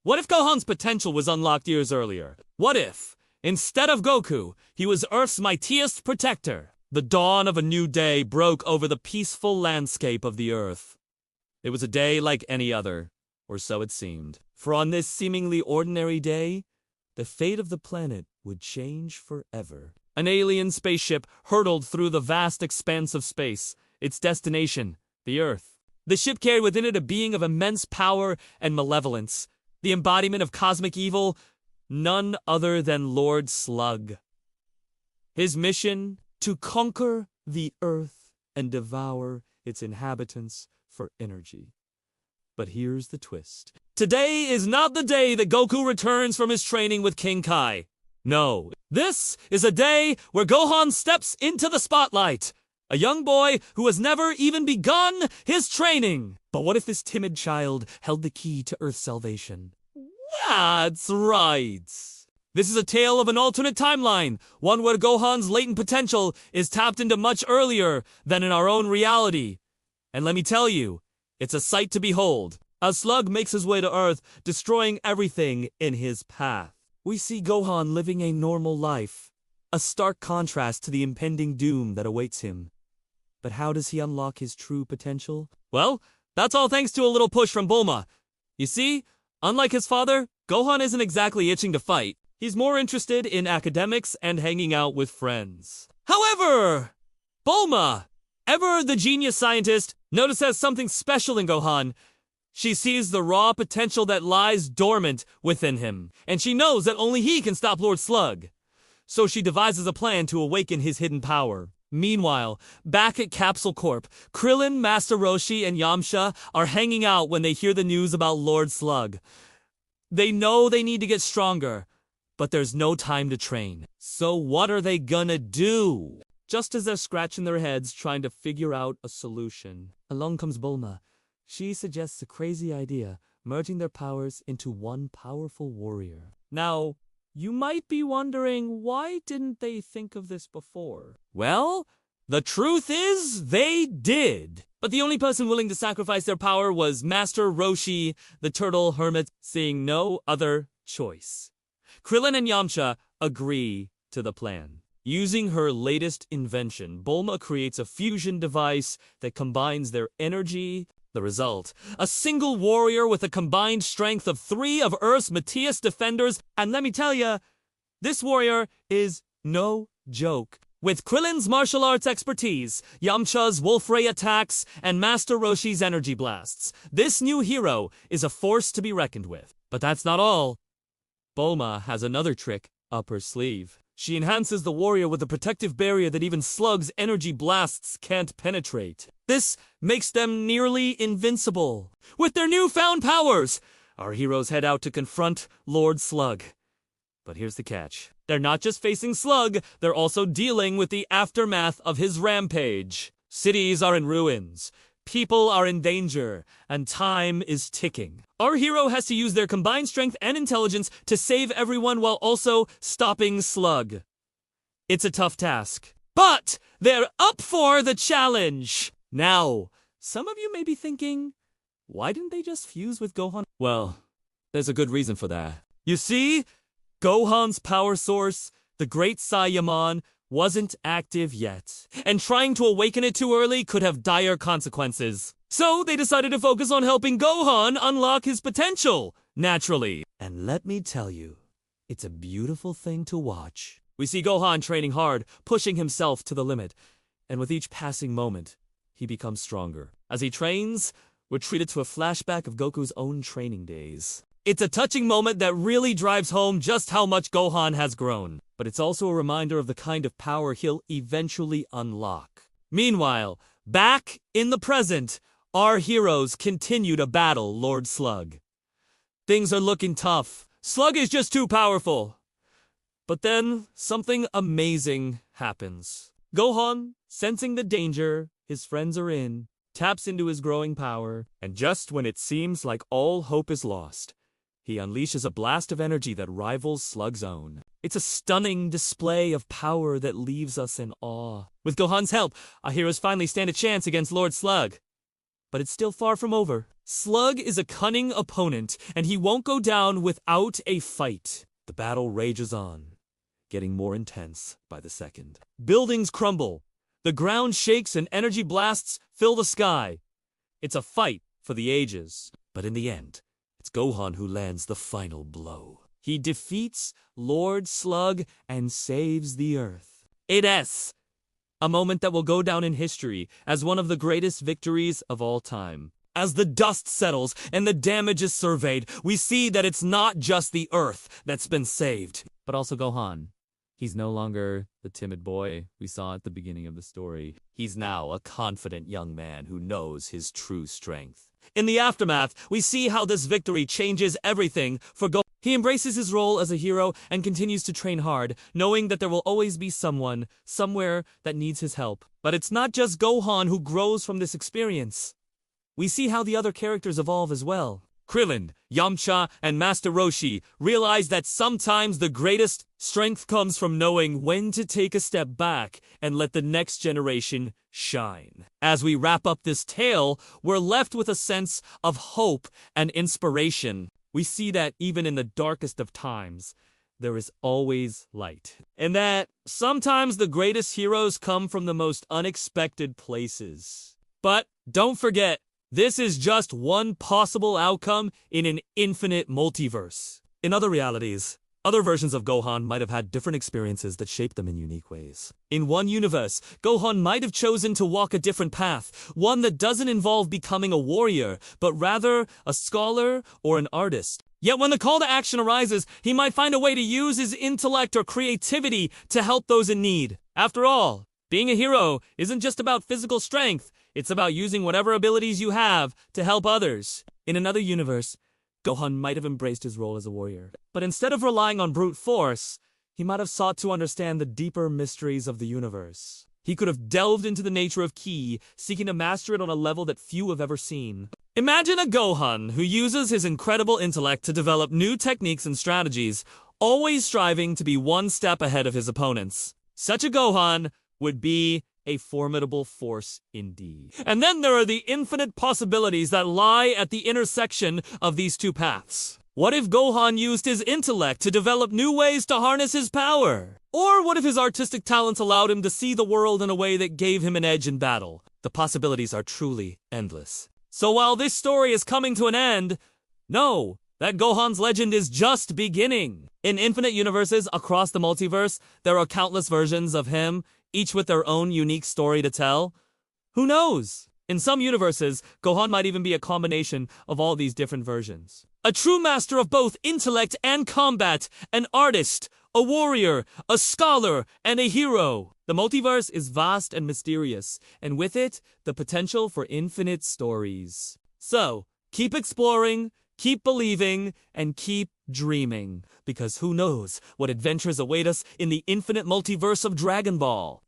What if Gohan's potential was unlocked years earlier? What if, instead of Goku, he was Earth's mightiest protector? The dawn of a new day broke over the peaceful landscape of the Earth. It was a day like any other, or so it seemed. For on this seemingly ordinary day, the fate of the planet would change forever. An alien spaceship hurtled through the vast expanse of space, its destination, the Earth. The ship carried within it a being of immense power and malevolence, the embodiment of cosmic evil, none other than Lord Slug. His mission, to conquer the Earth and devour its inhabitants for energy. But here's the twist. Today is not the day that Goku returns from his training with King Kai. No, this is a day where Gohan steps into the spotlight. A young boy who has never even begun his training. But what if this timid child held the key to Earth's salvation? That's right. This is a tale of an alternate timeline, one where Gohan's latent potential is tapped into much earlier than in our own reality. And let me tell you, it's a sight to behold, as Slug makes his way to Earth, destroying everything in his path. We see Gohan living a normal life, a stark contrast to the impending doom that awaits him. But how does he unlock his true potential? Well, that's all thanks to a little push from Bulma. You see, unlike his father, Gohan isn't exactly itching to fight. He's more interested in academics and hanging out with friends. However, Bulma, ever the genius scientist, notices something special in Gohan. She sees the raw potential that lies dormant within him, and she knows that only he can stop Lord Slug. So she devises a plan to awaken his hidden power. Meanwhile, back at Capsule Corp, Krillin, Master Roshi, and Yamcha are hanging out when they hear the news about Lord Slug. They know they need to get stronger, but there's no time to train. So what are they gonna do? Just as they're scratching their heads trying to figure out a solution, along comes Bulma. She suggests a crazy idea, merging their powers into one powerful warrior. Now, you might be wondering, why didn't they think of this before? Well, the truth is, they did. But the only person willing to sacrifice their power was Master Roshi, the turtle hermit, seeing no other choice. Krillin and Yamcha agree to the plan. Using her latest invention, Bulma creates a fusion device that combines their energy. The result, a single warrior with a combined strength of 3 of Earth's mightiest defenders, and let me tell ya, this warrior is no joke. With Krillin's martial arts expertise, Yamcha's Wolf Ray attacks, and Master Roshi's energy blasts, this new hero is a force to be reckoned with. But that's not all. Bulma has another trick up her sleeve. She enhances the warrior with a protective barrier that even Slug's energy blasts can't penetrate. This makes them nearly invincible. With their newfound powers, our heroes head out to confront Lord Slug. But here's the catch. They're not just facing Slug, they're also dealing with the aftermath of his rampage. Cities are in ruins, people are in danger, and time is ticking. Our hero has to use their combined strength and intelligence to save everyone while also stopping Slug. It's a tough task, but they're up for the challenge. Now, some of you may be thinking, why didn't they just fuse with Gohan? Well, there's a good reason for that. You see, Gohan's power source, the Great Saiyan, wasn't active yet, and trying to awaken it too early could have dire consequences. So they decided to focus on helping Gohan unlock his potential, naturally. And let me tell you, it's a beautiful thing to watch. We see Gohan training hard, pushing himself to the limit, and with each passing moment, he becomes stronger. As he trains, we're treated to a flashback of Goku's own training days. It's a touching moment that really drives home just how much Gohan has grown. But it's also a reminder of the kind of power he'll eventually unlock. Meanwhile, back in the present, our heroes continue to battle Lord Slug. Things are looking tough. Slug is just too powerful. But then, something amazing happens. Gohan, sensing the danger his friends are in, taps into his growing power, and just when it seems like all hope is lost, he unleashes a blast of energy that rivals Slug's own. It's a stunning display of power that leaves us in awe. With Gohan's help, our heroes finally stand a chance against Lord Slug. but it's still far from over. Slug is a cunning opponent, and he won't go down without a fight. The battle rages on, getting more intense by the second. Buildings crumble. The ground shakes and energy blasts fill the sky. It's a fight for the ages. But in the end, it's Gohan who lands the final blow. He defeats Lord Slug and saves the Earth. It's a moment that will go down in history as one of the greatest victories of all time. As the dust settles and the damage is surveyed, we see that it's not just the Earth that's been saved, but also Gohan. He's no longer the timid boy we saw at the beginning of the story. He's now a confident young man who knows his true strength. In the aftermath, we see how this victory changes everything for Gohan. He embraces his role as a hero and continues to train hard, knowing that there will always be someone, somewhere, that needs his help. But it's not just Gohan who grows from this experience. We see how the other characters evolve as well. Krillin, Yamcha, and Master Roshi realize that sometimes the greatest strength comes from knowing when to take a step back and let the next generation shine. As we wrap up this tale, we're left with a sense of hope and inspiration. We see that even in the darkest of times, there is always light. And that sometimes the greatest heroes come from the most unexpected places. But don't forget, this is just one possible outcome in an infinite multiverse. In other realities, other versions of Gohan might have had different experiences that shaped them in unique ways. In one universe, Gohan might have chosen to walk a different path, one that doesn't involve becoming a warrior, but rather a scholar or an artist. Yet when the call to action arises, he might find a way to use his intellect or creativity to help those in need. After all, being a hero isn't just about physical strength. It's about using whatever abilities you have to help others. In another universe, Gohan might have embraced his role as a warrior. But instead of relying on brute force, he might have sought to understand the deeper mysteries of the universe. He could have delved into the nature of Ki, seeking to master it on a level that few have ever seen. Imagine a Gohan who uses his incredible intellect to develop new techniques and strategies, always striving to be one step ahead of his opponents. Such a Gohan would be a formidable force indeed. And then there are the infinite possibilities that lie at the intersection of these two paths. What if Gohan used his intellect to develop new ways to harness his power? Or what if his artistic talents allowed him to see the world in a way that gave him an edge in battle? The possibilities are truly endless. So while this story is coming to an end, know that Gohan's legend is just beginning. In infinite universes across the multiverse, there are countless versions of him, each with their own unique story to tell. Who knows? In some universes, Gohan might even be a combination of all these different versions. A true master of both intellect and combat, an artist, a warrior, a scholar, and a hero. The multiverse is vast and mysterious, and with it, the potential for infinite stories. So, keep exploring, keep believing, and keep dreaming, because who knows what adventures await us in the infinite multiverse of Dragon Ball.